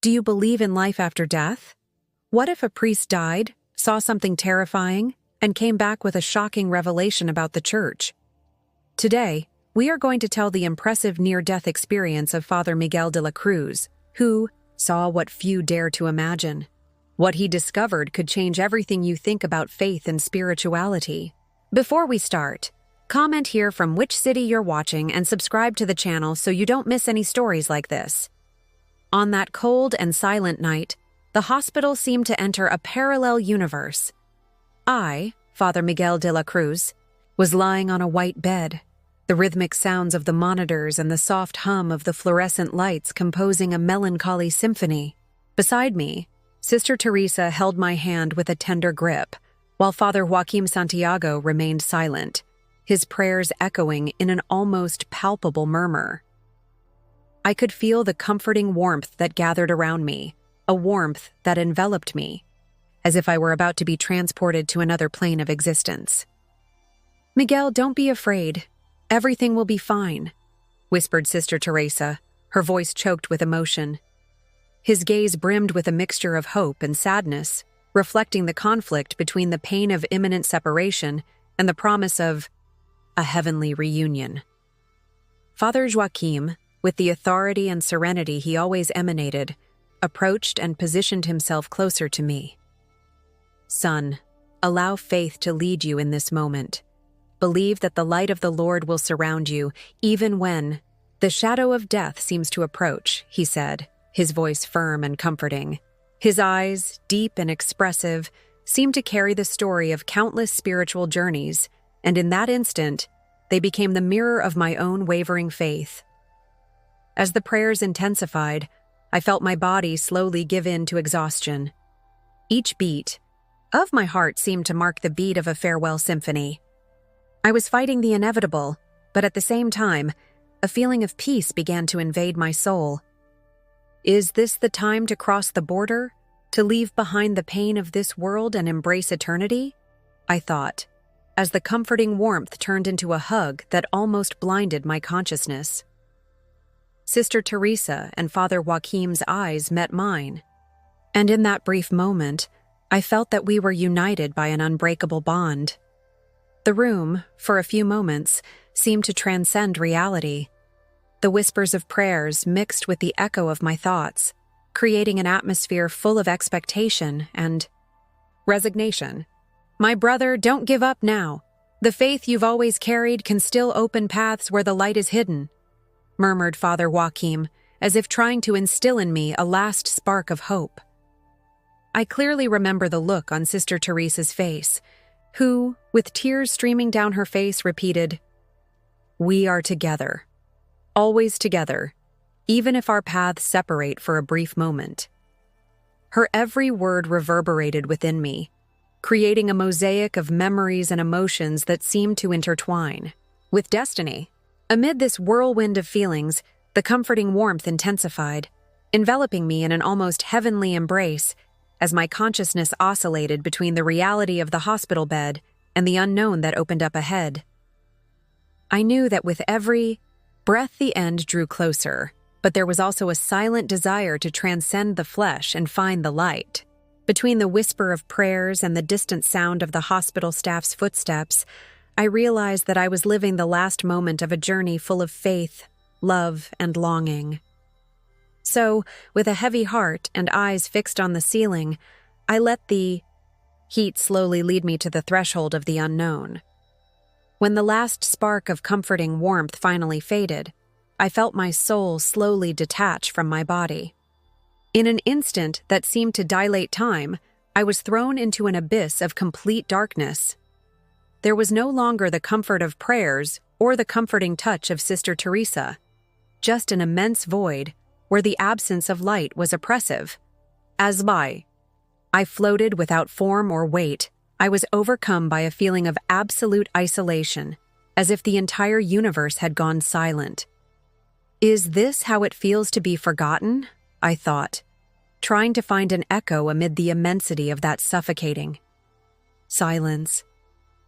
Do you believe in life after death? What if a priest died, saw something terrifying, and came back with a shocking revelation about the church? Today, we are going to tell the impressive near-death experience of Father Miguel de la Cruz, who saw what few dare to imagine. What he discovered could change everything you think about faith and spirituality. Before we start, comment here from which city you're watching and subscribe to the channel so you don't miss any stories like this. On that cold and silent night, the hospital seemed to enter a parallel universe. I, Father Miguel de la Cruz, was lying on a white bed, the rhythmic sounds of the monitors and the soft hum of the fluorescent lights composing a melancholy symphony. Beside me, Sister Teresa held my hand with a tender grip, while Father Joaquim Santiago remained silent, his prayers echoing in an almost palpable murmur. I could feel the comforting warmth that gathered around me, a warmth that enveloped me, as if I were about to be transported to another plane of existence. "Miguel, don't be afraid. Everything will be fine," whispered Sister Teresa, her voice choked with emotion. His gaze brimmed with a mixture of hope and sadness, reflecting the conflict between the pain of imminent separation and the promise of a heavenly reunion. Father Joaquim, with the authority and serenity he always emanated, approached and positioned himself closer to me. "Son, allow faith to lead you in this moment. Believe that the light of the Lord will surround you, even when the shadow of death seems to approach," he said, his voice firm and comforting. His eyes, deep and expressive, seemed to carry the story of countless spiritual journeys, and in that instant, they became the mirror of my own wavering faith. As the prayers intensified, I felt my body slowly give in to exhaustion. Each beat of my heart seemed to mark the beat of a farewell symphony. I was fighting the inevitable, but at the same time, a feeling of peace began to invade my soul. Is this the time to cross the border, to leave behind the pain of this world and embrace eternity? I thought, as the comforting warmth turned into a hug that almost blinded my consciousness. Sister Teresa and Father Joaquim's eyes met mine, and in that brief moment, I felt that we were united by an unbreakable bond. The room, for a few moments, seemed to transcend reality. The whispers of prayers mixed with the echo of my thoughts, creating an atmosphere full of expectation and resignation. "My brother, don't give up now. The faith you've always carried can still open paths where the light is hidden," murmured Father Joaquim, as if trying to instill in me a last spark of hope. I clearly remember the look on Sister Teresa's face, who, with tears streaming down her face, repeated, "We are together, always together, even if our paths separate for a brief moment." Her every word reverberated within me, creating a mosaic of memories and emotions that seemed to intertwine with destiny. Amid this whirlwind of feelings, the comforting warmth intensified, enveloping me in an almost heavenly embrace as my consciousness oscillated between the reality of the hospital bed and the unknown that opened up ahead. I knew that with every breath the end drew closer, but there was also a silent desire to transcend the flesh and find the light. Between the whisper of prayers and the distant sound of the hospital staff's footsteps, I realized that I was living the last moment of a journey full of faith, love, and longing. So, with a heavy heart and eyes fixed on the ceiling, I let the heat slowly lead me to the threshold of the unknown. When the last spark of comforting warmth finally faded, I felt my soul slowly detach from my body. In an instant that seemed to dilate time, I was thrown into an abyss of complete darkness. There was no longer the comfort of prayers or the comforting touch of Sister Teresa, just an immense void where the absence of light was oppressive. As I floated without form or weight, I was overcome by a feeling of absolute isolation, as if the entire universe had gone silent. Is this how it feels to be forgotten? I thought, trying to find an echo amid the immensity of that suffocating silence.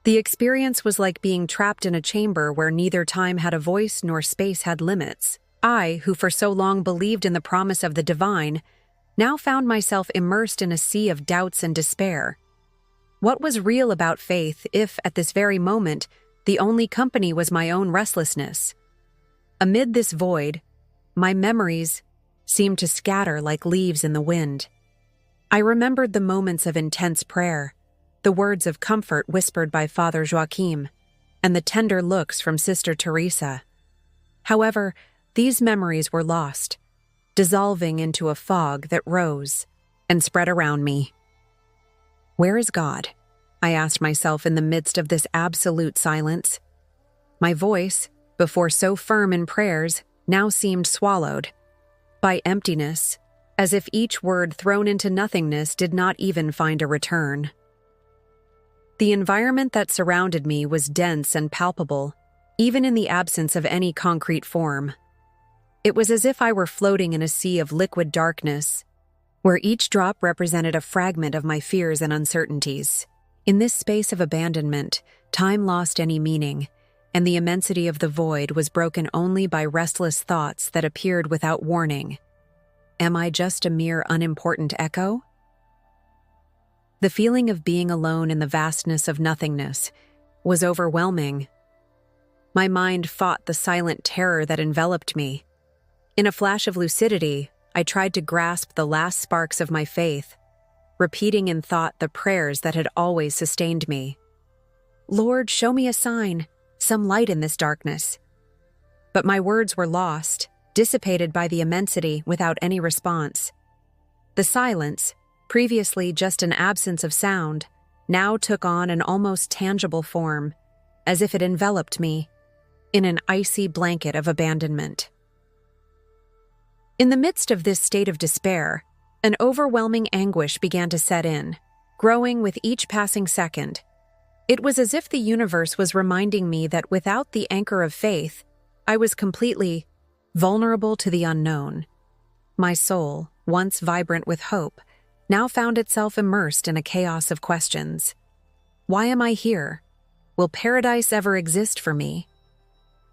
The experience was like being trapped in a chamber where neither time had a voice nor space had limits. I, who for so long believed in the promise of the divine, now found myself immersed in a sea of doubts and despair. What was real about faith if, at this very moment, the only company was my own restlessness? Amid this void, my memories seemed to scatter like leaves in the wind. I remembered the moments of intense prayer, the words of comfort whispered by Father Joachim, and the tender looks from Sister Teresa. However, these memories were lost, dissolving into a fog that rose and spread around me. Where is God? I asked myself in the midst of this absolute silence. My voice, before so firm in prayers, now seemed swallowed by emptiness, as if each word thrown into nothingness did not even find a return. The environment that surrounded me was dense and palpable, even in the absence of any concrete form. It was as if I were floating in a sea of liquid darkness, where each drop represented a fragment of my fears and uncertainties. In this space of abandonment, time lost any meaning, and the immensity of the void was broken only by restless thoughts that appeared without warning. Am I just a mere unimportant echo? The feeling of being alone in the vastness of nothingness was overwhelming. My mind fought the silent terror that enveloped me. In a flash of lucidity, I tried to grasp the last sparks of my faith, repeating in thought the prayers that had always sustained me. Lord, show me a sign, some light in this darkness. But my words were lost, dissipated by the immensity without any response. The silence, previously just an absence of sound, now took on an almost tangible form, as if it enveloped me in an icy blanket of abandonment. In the midst of this state of despair, an overwhelming anguish began to set in, growing with each passing second. It was as if the universe was reminding me that without the anchor of faith, I was completely vulnerable to the unknown. My soul, once vibrant with hope, now found itself immersed in a chaos of questions. Why am I here? Will paradise ever exist for me?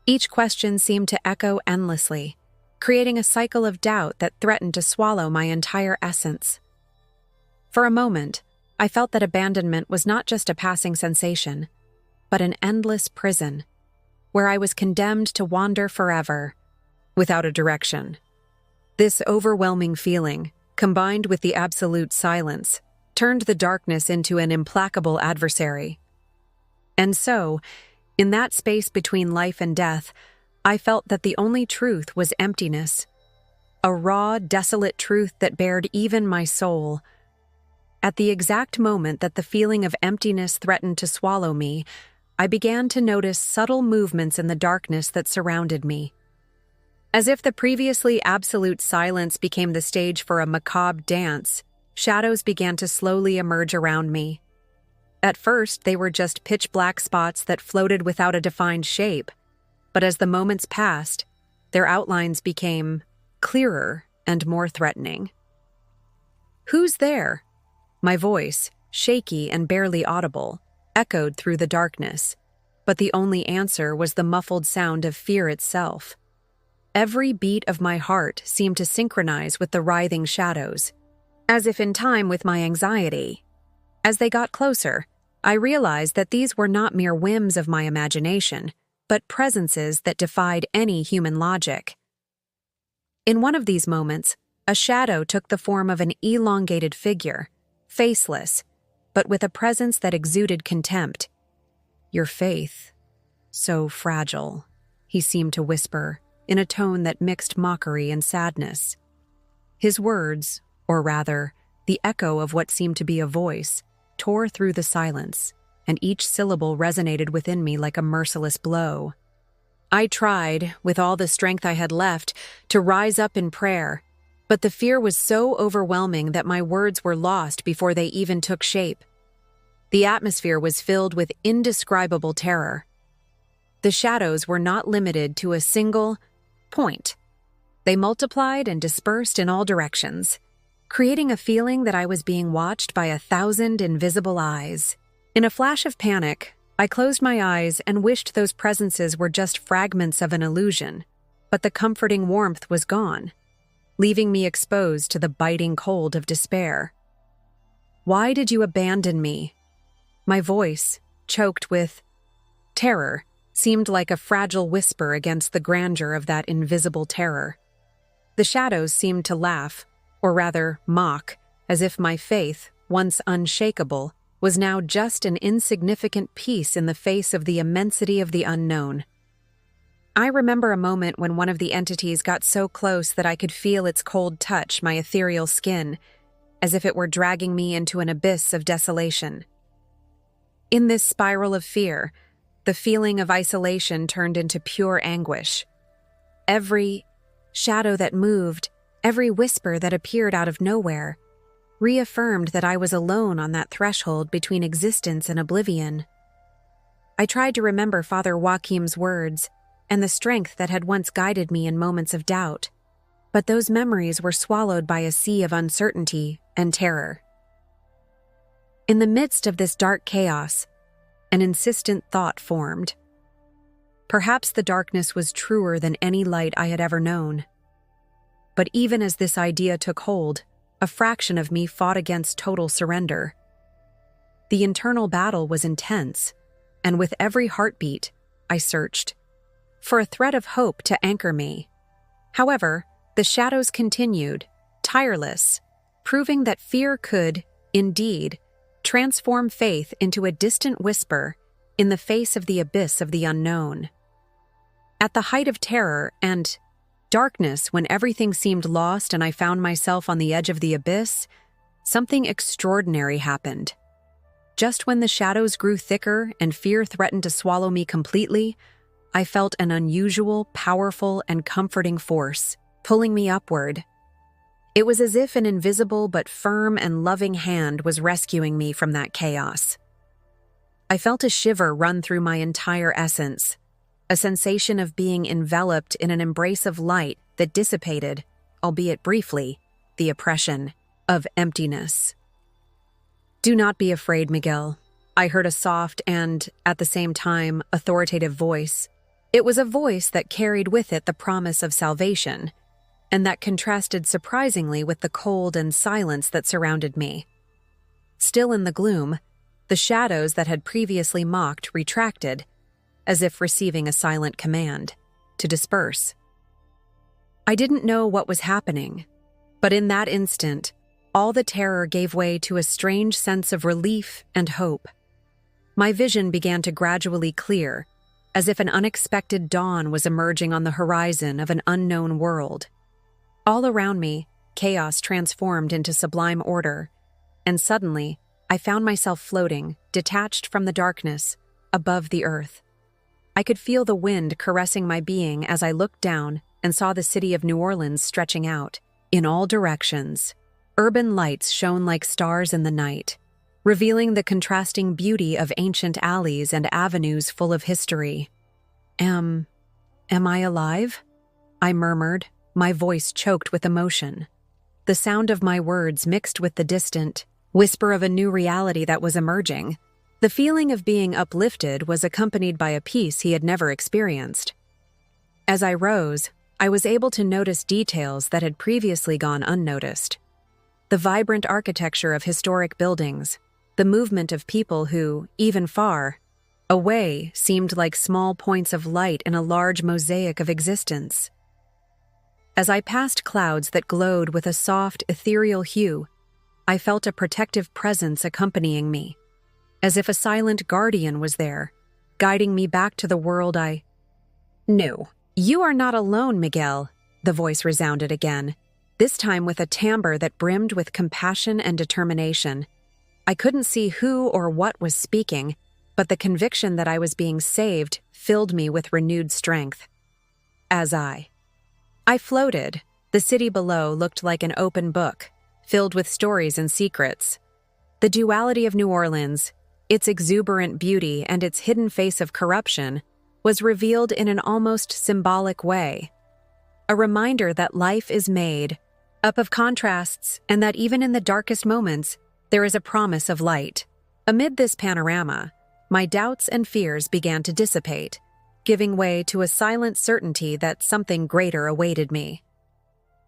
Each question seemed to echo endlessly, creating a cycle of doubt that threatened to swallow my entire essence. For a moment, I felt that abandonment was not just a passing sensation, but an endless prison, where I was condemned to wander forever, without a direction. This overwhelming feeling, combined with the absolute silence, turned the darkness into an implacable adversary. And so, in that space between life and death, I felt that the only truth was emptiness, a raw, desolate truth that bared even my soul. At the exact moment that the feeling of emptiness threatened to swallow me, I began to notice subtle movements in the darkness that surrounded me. As if the previously absolute silence became the stage for a macabre dance, shadows began to slowly emerge around me. At first, they were just pitch-black spots that floated without a defined shape, but as the moments passed, their outlines became clearer and more threatening. "Who's there?" My voice, shaky and barely audible, echoed through the darkness, but the only answer was the muffled sound of fear itself. Every beat of my heart seemed to synchronize with the writhing shadows, as if in time with my anxiety. As they got closer, I realized that these were not mere whims of my imagination, but presences that defied any human logic. In one of these moments, a shadow took the form of an elongated figure, faceless, but with a presence that exuded contempt. "Your faith, so fragile," he seemed to whisper, in a tone that mixed mockery and sadness. His words, or rather, the echo of what seemed to be a voice, tore through the silence, and each syllable resonated within me like a merciless blow. I tried, with all the strength I had left, to rise up in prayer, but the fear was so overwhelming that my words were lost before they even took shape. The atmosphere was filled with indescribable terror. The shadows were not limited to a single point. They multiplied and dispersed in all directions, creating a feeling that I was being watched by 1,000 invisible eyes. In a flash of panic, I closed my eyes and wished those presences were just fragments of an illusion, but the comforting warmth was gone. leaving me exposed to the biting cold of despair. "Why did you abandon me?" My voice, choked with terror, seemed like a fragile whisper against the grandeur of that invisible terror. The shadows seemed to laugh, or rather mock, as if my faith, once unshakable, was now just an insignificant piece in the face of the immensity of the unknown. I remember a moment when one of the entities got so close that I could feel its cold touch my ethereal skin, as if it were dragging me into an abyss of desolation. In this spiral of fear, the feeling of isolation turned into pure anguish. Every shadow that moved, every whisper that appeared out of nowhere, reaffirmed that I was alone on that threshold between existence and oblivion. I tried to remember Father Joachim's words and the strength that had once guided me in moments of doubt, but those memories were swallowed by a sea of uncertainty and terror. In the midst of this dark chaos, an insistent thought formed. Perhaps the darkness was truer than any light I had ever known. But even as this idea took hold, a fraction of me fought against total surrender. The internal battle was intense, and with every heartbeat, I searched for a thread of hope to anchor me. However, the shadows continued, tireless, proving that fear could, indeed, transform faith into a distant whisper in the face of the abyss of the unknown. At the height of terror and darkness, when everything seemed lost and I found myself on the edge of the abyss, something extraordinary happened. Just when the shadows grew thicker and fear threatened to swallow me completely, I felt an unusual, powerful, and comforting force pulling me upward. It was as if an invisible but firm and loving hand was rescuing me from that chaos. I felt a shiver run through my entire essence, a sensation of being enveloped in an embrace of light that dissipated, albeit briefly, the oppression of emptiness. "Do not be afraid, Miguel," I heard a soft and, at the same time, authoritative voice. It was a voice that carried with it the promise of salvation, and that contrasted surprisingly with the cold and silence that surrounded me. Still in the gloom, the shadows that had previously mocked retracted, as if receiving a silent command to disperse. I didn't know what was happening, but in that instant, all the terror gave way to a strange sense of relief and hope. My vision began to gradually clear, as if an unexpected dawn was emerging on the horizon of an unknown world. All around me, chaos transformed into sublime order, and suddenly, I found myself floating, detached from the darkness, above the earth. I could feel the wind caressing my being as I looked down and saw the city of New Orleans stretching out. In all directions, urban lights shone like stars in the night, revealing the contrasting beauty of ancient alleys and avenues full of history. Am I alive?" I murmured, my voice choked with emotion. The sound of my words mixed with the distant whisper of a new reality that was emerging. The feeling of being uplifted was accompanied by a peace he had never experienced. As I rose, I was able to notice details that had previously gone unnoticed. The vibrant architecture of historic buildings, the movement of people who, even far away, seemed like small points of light in a large mosaic of existence. As I passed clouds that glowed with a soft, ethereal hue, I felt a protective presence accompanying me, as if a silent guardian was there, guiding me back to the world I knew. "You are not alone, Miguel," the voice resounded again, this time with a timbre that brimmed with compassion and determination. I couldn't see who or what was speaking, but the conviction that I was being saved filled me with renewed strength. As I floated, the city below looked like an open book, filled with stories and secrets. The duality of New Orleans, its exuberant beauty and its hidden face of corruption, was revealed in an almost symbolic way. A reminder that life is made up of contrasts and that even in the darkest moments, there is a promise of light. Amid this panorama, my doubts and fears began to dissipate, giving way to a silent certainty that something greater awaited me.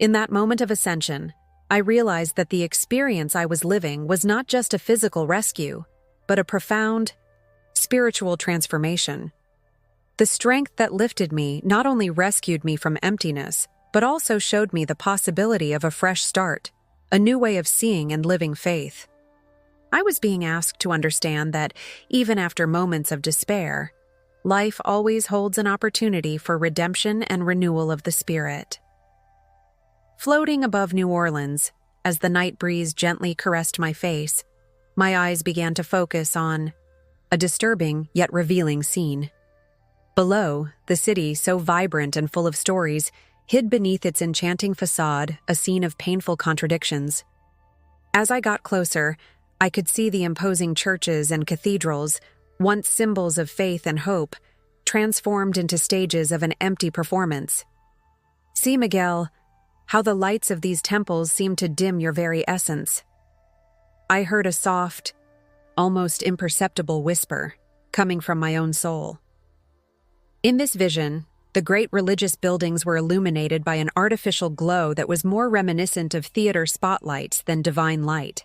In that moment of ascension, I realized that the experience I was living was not just a physical rescue, but a profound spiritual transformation. The strength that lifted me not only rescued me from emptiness, but also showed me the possibility of a fresh start, a new way of seeing and living faith. I was being asked to understand that even after moments of despair, life always holds an opportunity for redemption and renewal of the spirit. Floating above New Orleans, as the night breeze gently caressed my face, my eyes began to focus on a disturbing yet revealing scene. Below, the city, so vibrant and full of stories, hid beneath its enchanting facade a scene of painful contradictions. As I got closer, I could see the imposing churches and cathedrals, once symbols of faith and hope, transformed into stages of an empty performance. See, Miguel, how the lights of these temples seem to dim your very essence. I heard a soft, almost imperceptible whisper coming from my own soul. In this vision, the great religious buildings were illuminated by an artificial glow that was more reminiscent of theater spotlights than divine light.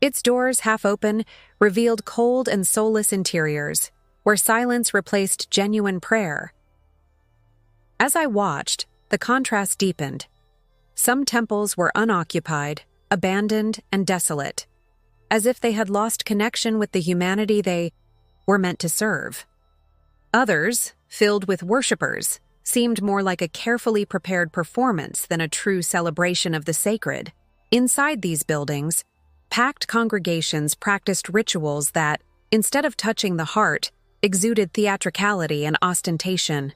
Its doors, half open, revealed cold and soulless interiors, where silence replaced genuine prayer. As I watched, the contrast deepened. Some temples were unoccupied, abandoned, and desolate, as if they had lost connection with the humanity they were meant to serve. Others, filled with worshippers, seemed more like a carefully prepared performance than a true celebration of the sacred. Inside these buildings, packed congregations practiced rituals that, instead of touching the heart, exuded theatricality and ostentation.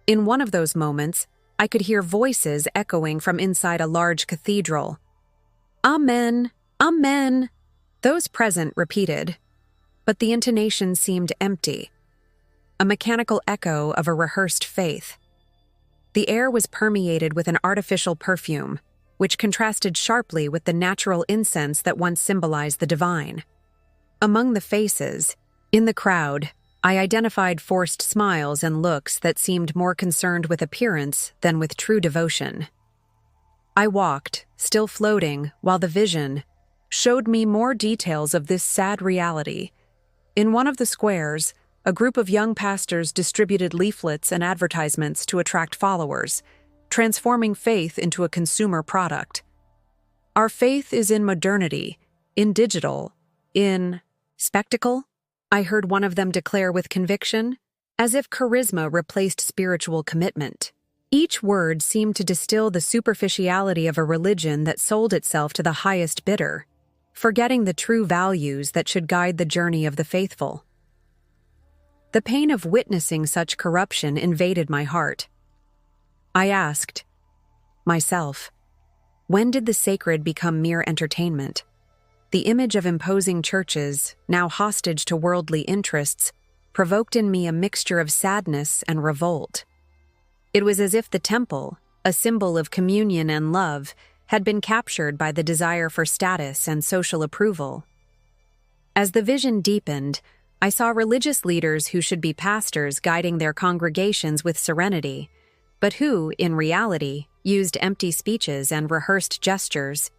In one of those moments, I could hear voices echoing from inside a large cathedral. "Amen, Amen," those present repeated, but the intonation seemed empty, a mechanical echo of a rehearsed faith. The air was permeated with an artificial perfume, which contrasted sharply with the natural incense that once symbolized the divine. Among the faces, in the crowd, I identified forced smiles and looks that seemed more concerned with appearance than with true devotion. I walked, still floating, while the vision showed me more details of this sad reality. In one of the squares, a group of young pastors distributed leaflets and advertisements to attract followers, transforming faith into a consumer product. Our faith is in modernity, in digital, in spectacle, I heard one of them declare with conviction, as if charisma replaced spiritual commitment. Each word seemed to distill the superficiality of a religion that sold itself to the highest bidder, forgetting the true values that should guide the journey of the faithful. The pain of witnessing such corruption invaded my heart. I asked myself, when did the sacred become mere entertainment? The image of imposing churches, now hostage to worldly interests, provoked in me a mixture of sadness and revolt. It was as if the temple, a symbol of communion and love, had been captured by the desire for status and social approval. As the vision deepened, I saw religious leaders who should be pastors guiding their congregations with serenity, but who, in reality, used empty speeches and rehearsed gestures.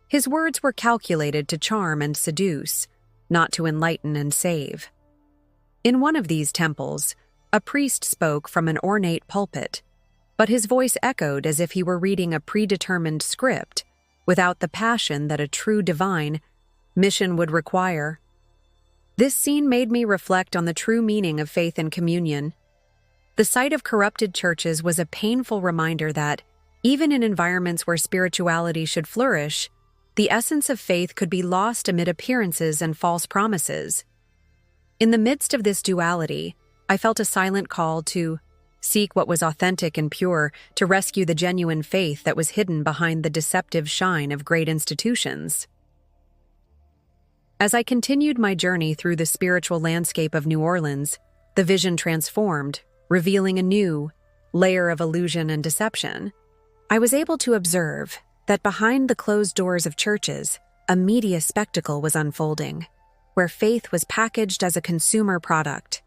His words were calculated to charm and seduce, not to enlighten and save. In one of these temples, a priest spoke from an ornate pulpit, but his voice echoed as if he were reading a predetermined script, without the passion that a true divine mission would require. This scene made me reflect on the true meaning of faith and communion. The sight of corrupted churches was a painful reminder that, even in environments where spirituality should flourish, the essence of faith could be lost amid appearances and false promises. In the midst of this duality, I felt a silent call to seek what was authentic and pure, to rescue the genuine faith that was hidden behind the deceptive shine of great institutions. As I continued my journey through the spiritual landscape of New Orleans, the vision transformed, revealing a new layer of illusion and deception. I was able to observe that behind the closed doors of churches, a media spectacle was unfolding, where faith was packaged as a consumer product.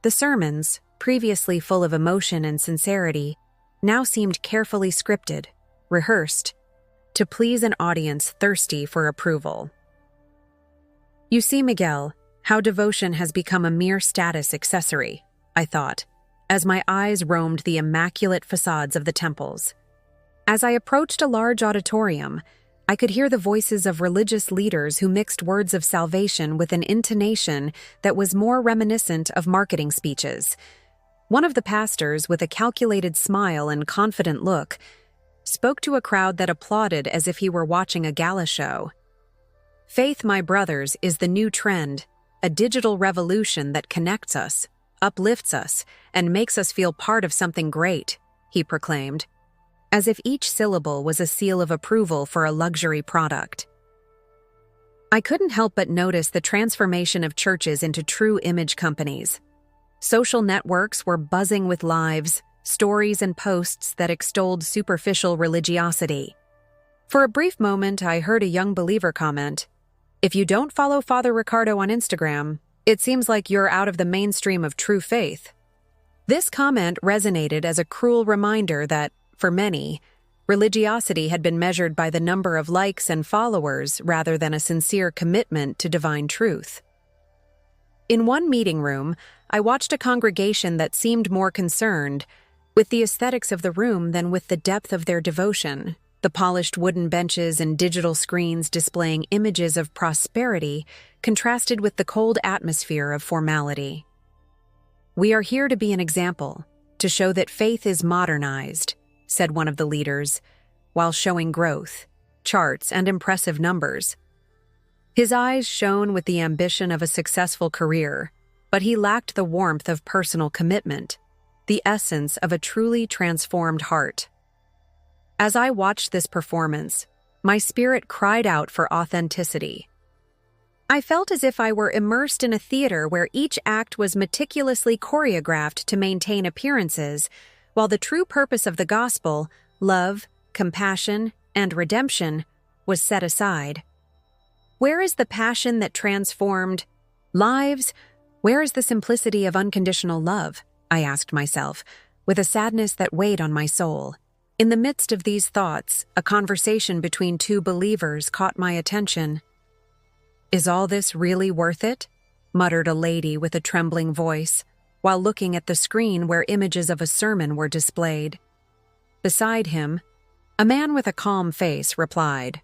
The sermons, previously full of emotion and sincerity, now seemed carefully scripted, rehearsed, to please an audience thirsty for approval. You see, Miguel, how devotion has become a mere status accessory, I thought, as my eyes roamed the immaculate facades of the temples. As I approached a large auditorium, I could hear the voices of religious leaders who mixed words of salvation with an intonation that was more reminiscent of marketing speeches. One of the pastors, with a calculated smile and confident look, spoke to a crowd that applauded as if he were watching a gala show. Faith, my brothers, is the new trend, a digital revolution that connects us, uplifts us, and makes us feel part of something great, he proclaimed, as if each syllable was a seal of approval for a luxury product. I couldn't help but notice the transformation of churches into true image companies. Social networks were buzzing with lives, stories, and posts that extolled superficial religiosity. For a brief moment, I heard a young believer comment, "If you don't follow Father Ricardo on Instagram, it seems like you're out of the mainstream of true faith." This comment resonated as a cruel reminder that, for many, religiosity had been measured by the number of likes and followers rather than a sincere commitment to divine truth. In one meeting room, I watched a congregation that seemed more concerned with the aesthetics of the room than with the depth of their devotion. The polished wooden benches and digital screens displaying images of prosperity contrasted with the cold atmosphere of formality. "We are here to be an example, to show that faith is modernized," said one of the leaders, while showing growth, charts, and impressive numbers. His eyes shone with the ambition of a successful career, but he lacked the warmth of personal commitment, the essence of a truly transformed heart. As I watched this performance, my spirit cried out for authenticity. I felt as if I were immersed in a theater where each act was meticulously choreographed to maintain appearances, while the true purpose of the gospel, love, compassion, and redemption, was set aside. Where is the passion that transformed lives? Where is the simplicity of unconditional love? I asked myself, with a sadness that weighed on my soul. In the midst of these thoughts, a conversation between two believers caught my attention. "Is all this really worth it?" muttered a lady with a trembling voice, while looking at the screen where images of a sermon were displayed. Beside him, a man with a calm face replied,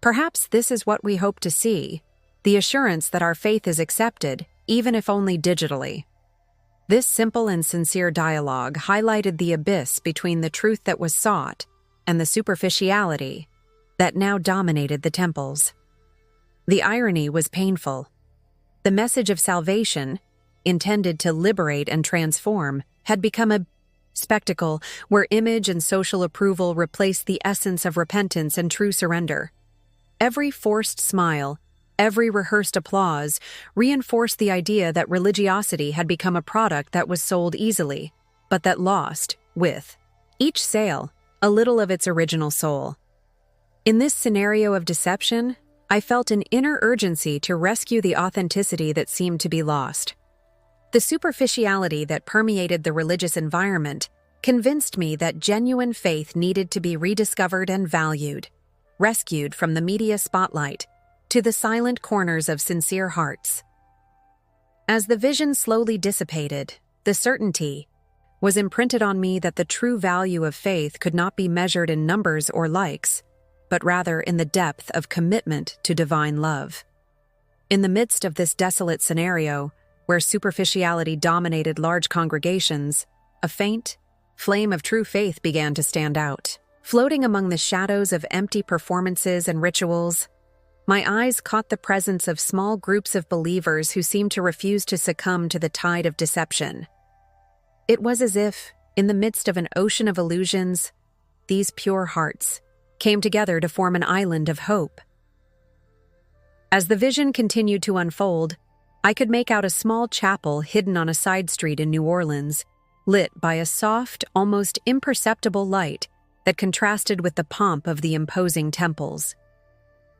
"Perhaps this is what we hope to see, the assurance that our faith is accepted, even if only digitally." This simple and sincere dialogue highlighted the abyss between the truth that was sought and the superficiality that now dominated the temples. The irony was painful. The message of salvation, intended to liberate and transform, had become a spectacle where image and social approval replaced the essence of repentance and true surrender. Every forced smile, every rehearsed applause reinforced the idea that religiosity had become a product that was sold easily, but that lost, with each sale, a little of its original soul. In this scenario of deception, I felt an inner urgency to rescue the authenticity that seemed to be lost. The superficiality that permeated the religious environment convinced me that genuine faith needed to be rediscovered and valued, rescued from the media spotlight to the silent corners of sincere hearts. As the vision slowly dissipated, the certainty was imprinted on me that the true value of faith could not be measured in numbers or likes, but rather in the depth of commitment to divine love. In the midst of this desolate scenario, where superficiality dominated large congregations, a faint flame of true faith began to stand out. Floating among the shadows of empty performances and rituals, my eyes caught the presence of small groups of believers who seemed to refuse to succumb to the tide of deception. It was as if, in the midst of an ocean of illusions, these pure hearts came together to form an island of hope. As the vision continued to unfold, I could make out a small chapel hidden on a side street in New Orleans, lit by a soft, almost imperceptible light that contrasted with the pomp of the imposing temples.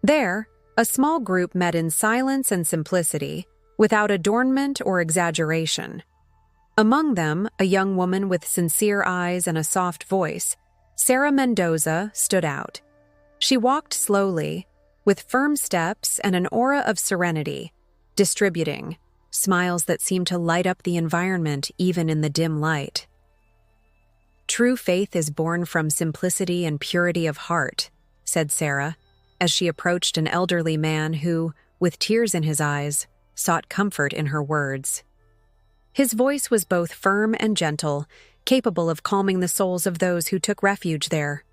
There, a small group met in silence and simplicity, without adornment or exaggeration. Among them, a young woman with sincere eyes and a soft voice, Sarah Mendoza, stood out. She walked slowly, with firm steps and an aura of serenity, distributing smiles that seemed to light up the environment even in the dim light. "True faith is born from simplicity and purity of heart," said Sarah, as she approached an elderly man who, with tears in his eyes, sought comfort in her words. His voice was both firm and gentle, capable of calming the souls of those who took refuge there.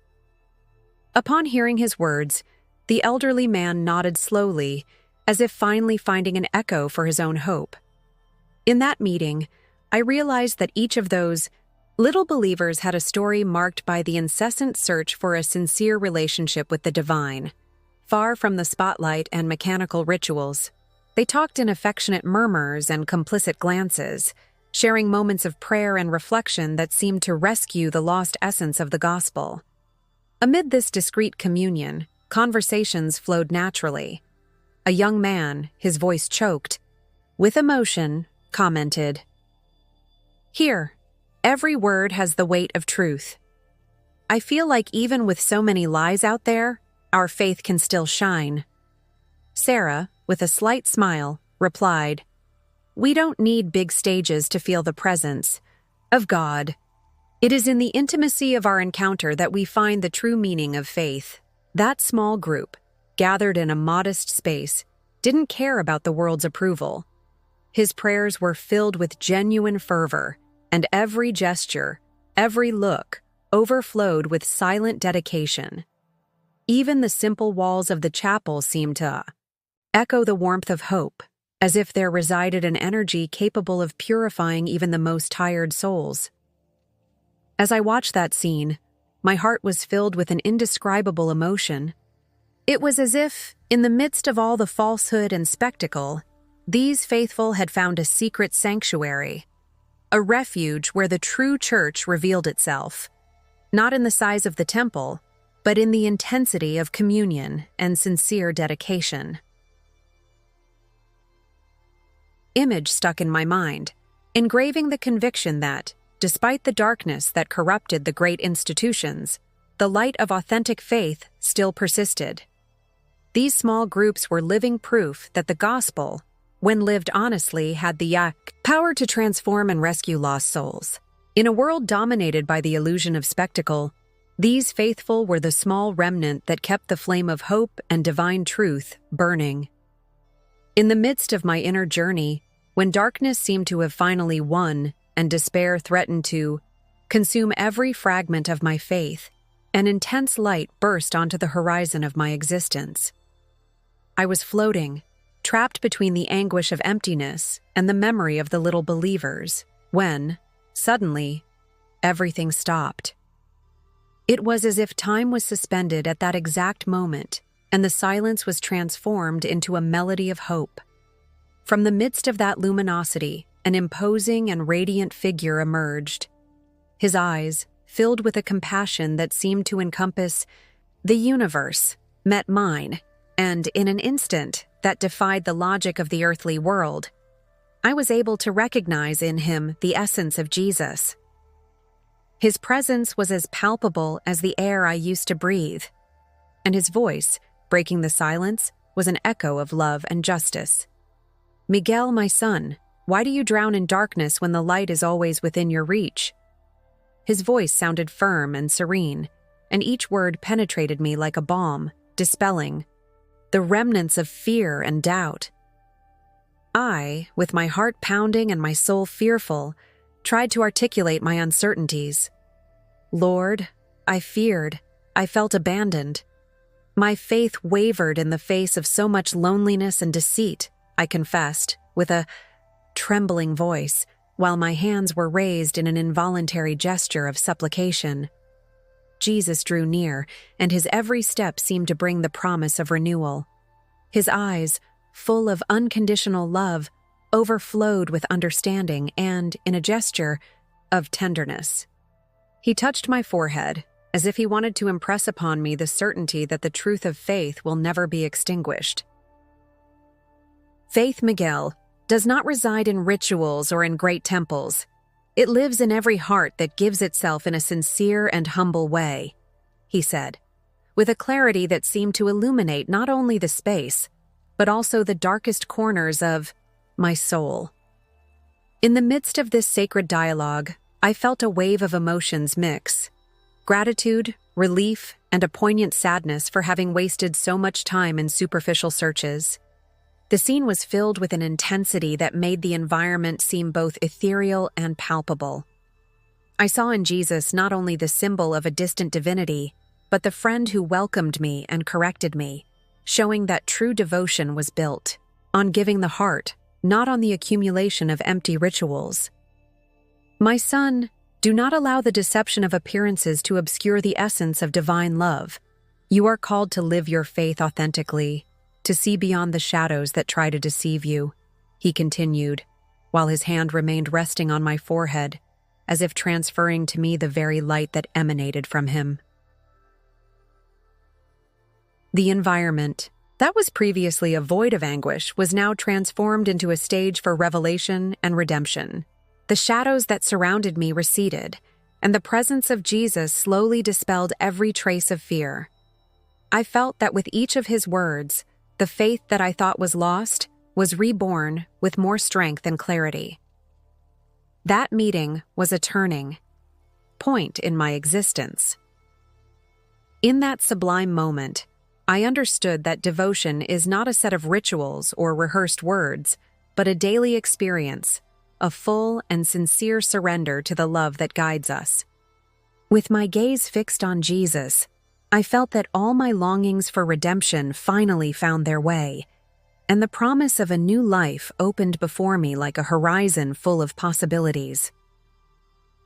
Upon hearing his words, the elderly man nodded slowly, as if finally finding an echo for his own hope. In that meeting, I realized that each of those little believers had a story marked by the incessant search for a sincere relationship with the divine. Far from the spotlight and mechanical rituals, they talked in affectionate murmurs and complicit glances, sharing moments of prayer and reflection that seemed to rescue the lost essence of the gospel. Amid this discreet communion, conversations flowed naturally. A young man, his voice choked, with emotion, commented, "Here, every word has the weight of truth. I feel like even with so many lies out there, our faith can still shine." Sarah, with a slight smile, replied, "We don't need big stages to feel the presence of God. It is in the intimacy of our encounter that we find the true meaning of faith." That small group, gathered in a modest space, didn't care about the world's approval. His prayers were filled with genuine fervor, and every gesture, every look, overflowed with silent dedication. Even the simple walls of the chapel seemed to echo the warmth of hope, as if there resided an energy capable of purifying even the most tired souls. As I watched that scene, my heart was filled with an indescribable emotion. It was as if, in the midst of all the falsehood and spectacle, these faithful had found a secret sanctuary, a refuge where the true church revealed itself, not in the size of the temple, but in the intensity of communion and sincere dedication. Image stuck in my mind, engraving the conviction that, despite the darkness that corrupted the great institutions, the light of authentic faith still persisted. These small groups were living proof that the gospel, when lived honestly, had the power to transform and rescue lost souls. In a world dominated by the illusion of spectacle, these faithful were the small remnant that kept the flame of hope and divine truth burning. In the midst of my inner journey, when darkness seemed to have finally won and despair threatened to consume every fragment of my faith, an intense light burst onto the horizon of my existence. I was floating, trapped between the anguish of emptiness and the memory of the little believers, when, suddenly, everything stopped. It was as if time was suspended at that exact moment, and the silence was transformed into a melody of hope. From the midst of that luminosity, an imposing and radiant figure emerged. His eyes, filled with a compassion that seemed to encompass the universe, met mine, and in an instant that defied the logic of the earthly world, I was able to recognize in him the essence of Jesus. His presence was as palpable as the air I used to breathe, and his voice, breaking the silence, was an echo of love and justice. "Miguel, my son, why do you drown in darkness when the light is always within your reach?" His voice sounded firm and serene, and each word penetrated me like a balm, dispelling the remnants of fear and doubt. I, with my heart pounding and my soul fearful, tried to articulate my uncertainties. "Lord, I feared. I felt abandoned. My faith wavered in the face of so much loneliness and deceit," I confessed, with a trembling voice, while my hands were raised in an involuntary gesture of supplication. Jesus drew near, and his every step seemed to bring the promise of renewal. His eyes, full of unconditional love, overflowed with understanding and, in a gesture, of tenderness. He touched my forehead, as if he wanted to impress upon me the certainty that the truth of faith will never be extinguished. "Faith, Miguel, does not reside in rituals or in great temples. It lives in every heart that gives itself in a sincere and humble way, he said, with a clarity that seemed to illuminate not only the space, but also the darkest corners of my soul. In the midst of this sacred dialogue, I felt a wave of emotions mix: gratitude, relief, and a poignant sadness for having wasted so much time in superficial searches. The scene was filled with an intensity that made the environment seem both ethereal and palpable. I saw in Jesus not only the symbol of a distant divinity, but the friend who welcomed me and corrected me, showing that true devotion was built on giving the heart, not on the accumulation of empty rituals. My son, do not allow the deception of appearances to obscure the essence of divine love. You are called to live your faith authentically, to see beyond the shadows that try to deceive you, he continued, while his hand remained resting on my forehead, as if transferring to me the very light that emanated from him. The environment, that was previously a void of anguish, was now transformed into a stage for revelation and redemption. The shadows that surrounded me receded, and the presence of Jesus slowly dispelled every trace of fear. I felt that with each of his words, the faith that I thought was lost was reborn with more strength and clarity. That meeting was a turning point in my existence. In that sublime moment, I understood that devotion is not a set of rituals or rehearsed words, but a daily experience, a full and sincere surrender to the love that guides us. With my gaze fixed on Jesus, I felt that all my longings for redemption finally found their way, and the promise of a new life opened before me like a horizon full of possibilities.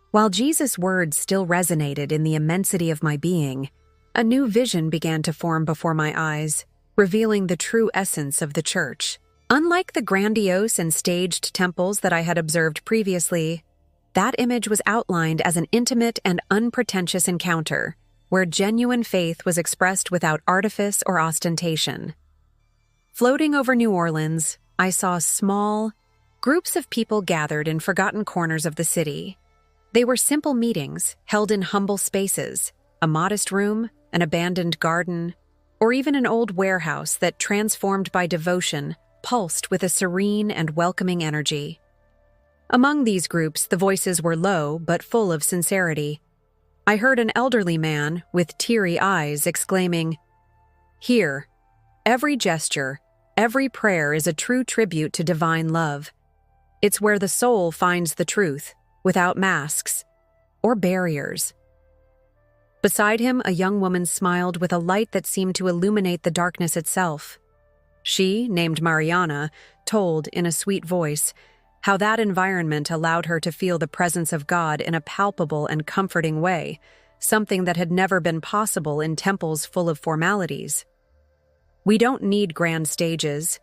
While Jesus' words still resonated in the immensity of my being, a new vision began to form before my eyes, revealing the true essence of the church. Unlike the grandiose and staged temples that I had observed previously, that image was outlined as an intimate and unpretentious encounter, where genuine faith was expressed without artifice or ostentation. Floating over New Orleans, I saw small groups of people gathered in forgotten corners of the city. They were simple meetings held in humble spaces, a modest room, an abandoned garden, or even an old warehouse that, transformed by devotion, pulsed with a serene and welcoming energy. Among these groups, the voices were low but full of sincerity. I heard an elderly man with teary eyes exclaiming, "Here, every gesture, every prayer is a true tribute to divine love. It's where the soul finds the truth, without masks or barriers." Beside him, a young woman smiled with a light that seemed to illuminate the darkness itself. She, named Mariana, told in a sweet voice how that environment allowed her to feel the presence of God in a palpable and comforting way, something that had never been possible in temples full of formalities. "We don't need grand stages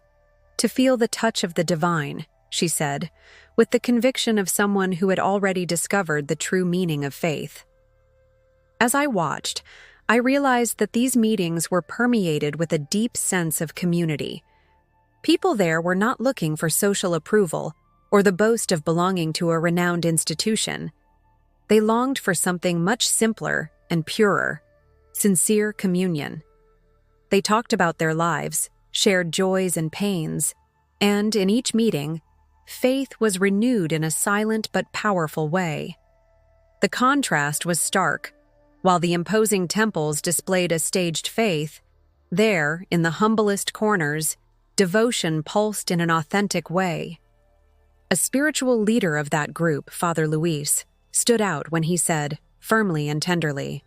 to feel the touch of the divine," she said, with the conviction of someone who had already discovered the true meaning of faith. As I watched, I realized that these meetings were permeated with a deep sense of community. People there were not looking for social approval or the boast of belonging to a renowned institution. They longed for something much simpler and purer: sincere communion. They talked about their lives, shared joys and pains, and in each meeting, faith was renewed in a silent but powerful way. The contrast was stark. While the imposing temples displayed a staged faith, there, in the humblest corners, devotion pulsed in an authentic way. A spiritual leader of that group, Father Luis, stood out when he said, firmly and tenderly,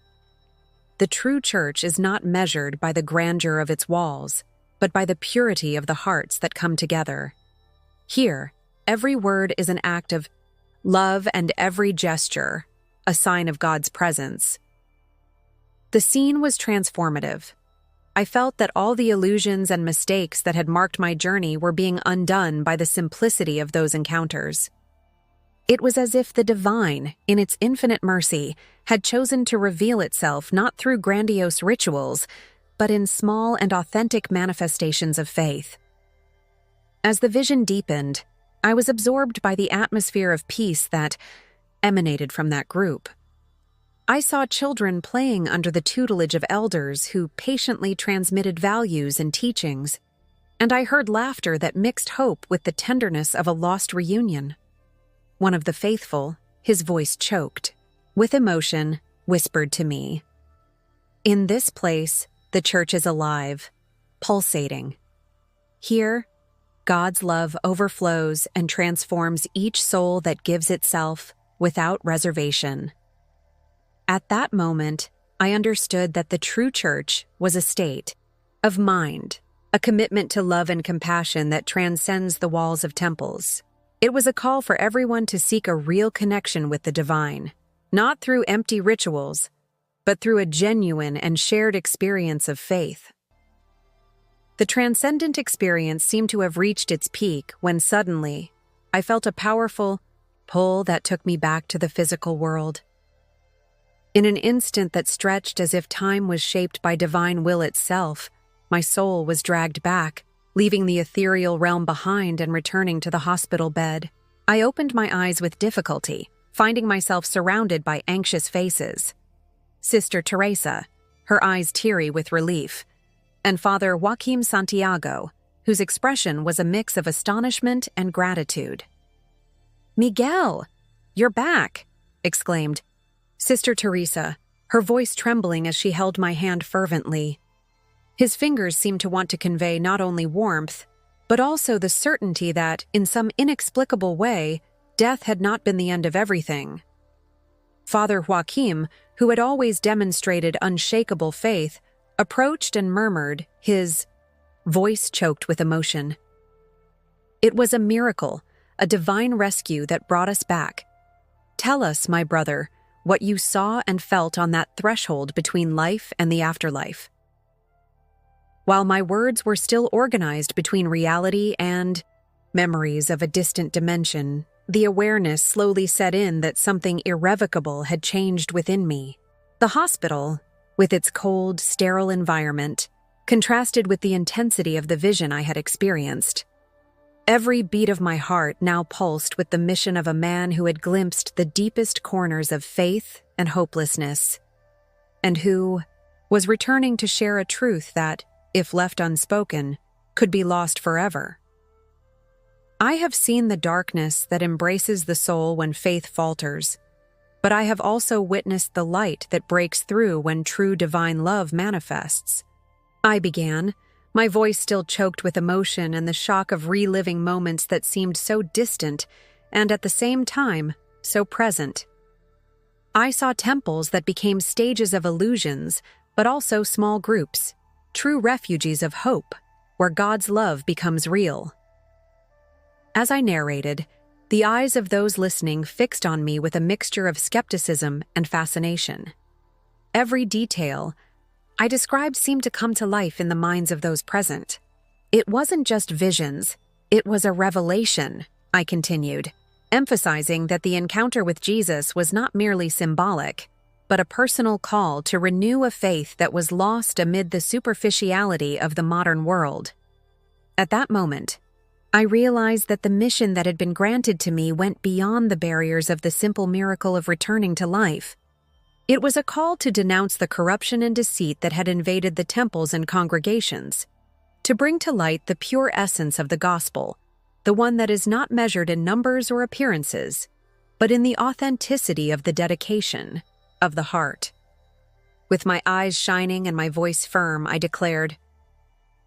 "The true church is not measured by the grandeur of its walls, but by the purity of the hearts that come together. Here, every word is an act of love and every gesture, a sign of God's presence." The scene was transformative. I felt that all the illusions and mistakes that had marked my journey were being undone by the simplicity of those encounters. It was as if the divine, in its infinite mercy, had chosen to reveal itself not through grandiose rituals, but in small and authentic manifestations of faith. As the vision deepened, I was absorbed by the atmosphere of peace that, emanated from that group. I saw children playing under the tutelage of elders who patiently transmitted values and teachings, and I heard laughter that mixed hope with the tenderness of a lost reunion. One of the faithful, his voice choked, with emotion, whispered to me, "In this place, the church is alive, pulsating. Here, God's love overflows and transforms each soul that gives itself without reservation." At that moment, I understood that the true church was a state of mind, a commitment to love and compassion that transcends the walls of temples. It was a call for everyone to seek a real connection with the divine, not through empty rituals, but through a genuine and shared experience of faith. The transcendent experience seemed to have reached its peak when suddenly I felt a powerful pull that took me back to the physical world. In an instant that stretched as if time was shaped by divine will itself, my soul was dragged back, leaving the ethereal realm behind and returning to the hospital bed. I opened my eyes with difficulty, finding myself surrounded by anxious faces. Sister Teresa, her eyes teary with relief, and Father Joaquim Santiago, whose expression was a mix of astonishment and gratitude. "Miguel, you're back!" exclaimed Sister Teresa, her voice trembling as she held my hand fervently. His fingers seemed to want to convey not only warmth, but also the certainty that, in some inexplicable way, death had not been the end of everything. Father Joaquim, who had always demonstrated unshakable faith, approached and murmured, his voice choked with emotion. "It was a miracle, a divine rescue that brought us back. Tell us, my brother, what you saw and felt on that threshold between life and the afterlife." While my words were still organized between reality and memories of a distant dimension, the awareness slowly set in that something irrevocable had changed within me. The hospital, with its cold, sterile environment, contrasted with the intensity of the vision I had experienced. Every beat of my heart now pulsed with the mission of a man who had glimpsed the deepest corners of faith and hopelessness, and who was returning to share a truth that, if left unspoken, could be lost forever. I have seen the darkness that embraces the soul when faith falters, but I have also witnessed the light that breaks through when true divine love manifests. I began, my voice still choked with emotion and the shock of reliving moments that seemed so distant and at the same time so present. I saw temples that became stages of illusions, but also small groups, true refuges of hope, where God's love becomes real. As I narrated, the eyes of those listening fixed on me with a mixture of skepticism and fascination. Every detail I described seemed to come to life in the minds of those present. "It wasn't just visions, it was a revelation," I continued, emphasizing that the encounter with Jesus was not merely symbolic, but a personal call to renew a faith that was lost amid the superficiality of the modern world. At that moment, I realized that the mission that had been granted to me went beyond the barriers of the simple miracle of returning to life. It was a call to denounce the corruption and deceit that had invaded the temples and congregations, to bring to light the pure essence of the gospel, the one that is not measured in numbers or appearances, but in the authenticity of the dedication of the heart. With my eyes shining and my voice firm, I declared,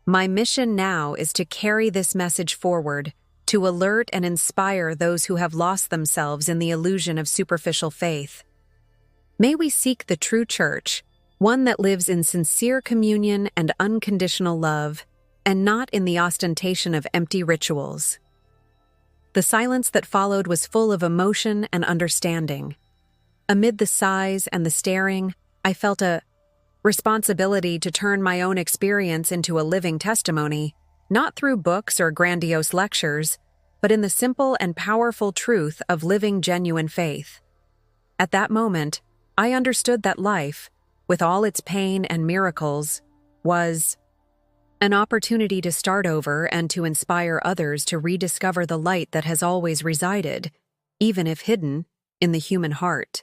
"My mission now is to carry this message forward, to alert and inspire those who have lost themselves in the illusion of superficial faith. May we seek the true church, one that lives in sincere communion and unconditional love, and not in the ostentation of empty rituals." The silence that followed was full of emotion and understanding. Amid the sighs and the staring, I felt a responsibility to turn my own experience into a living testimony, not through books or grandiose lectures, but in the simple and powerful truth of living genuine faith. At that moment, I understood that life, with all its pain and miracles, was an opportunity to start over and to inspire others to rediscover the light that has always resided, even if hidden, in the human heart.